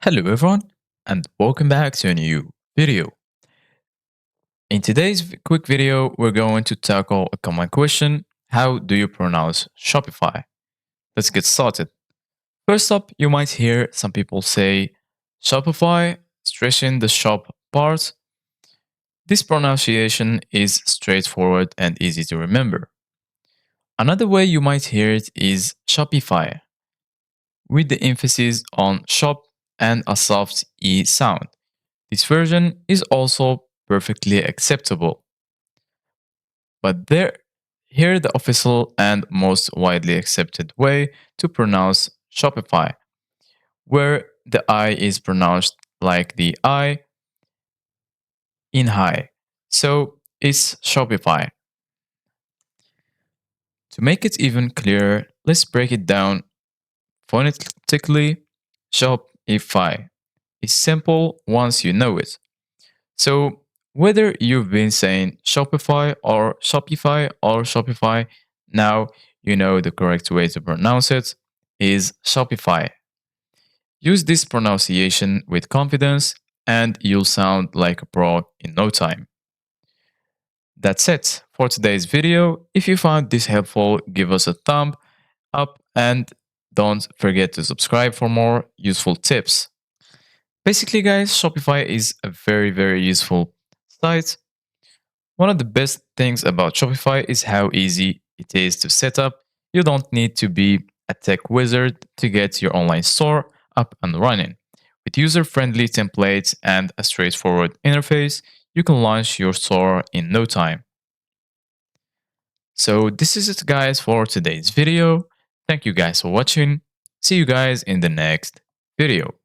Hello everyone and welcome back to a new video. In today's quick video, we're going to tackle a common question. How do you pronounce Shopify? Let's get started. First up, you might hear some people say Shopify, stressing the shop part. This pronunciation is straightforward and easy to remember. Another way you might hear it is Shopify, with the emphasis on shop and a soft E sound. This version is also perfectly acceptable, but here the official and most widely accepted way to pronounce Shopify, where the I is pronounced like the I in high. So it's Shopify. To make it even clearer, let's break it down phonetically. Shopify is simple once you know it. So whether you've been saying Shopify, now you know the correct way to pronounce it is Shopify. Use this pronunciation with confidence and you'll sound like a pro in no time. That's it for today's video. If you found this helpful, give us a thumb up and don't forget to subscribe for more useful tips. Basically, guys, Shopify is a very useful site. One of the best things about Shopify is how easy it is to set up. You don't need to be a tech wizard to get your online store up and running. With user friendly templates and a straightforward interface, you can launch your store in no time. So, this is it, guys, for today's video. Thank you guys for watching. See you guys in the next video.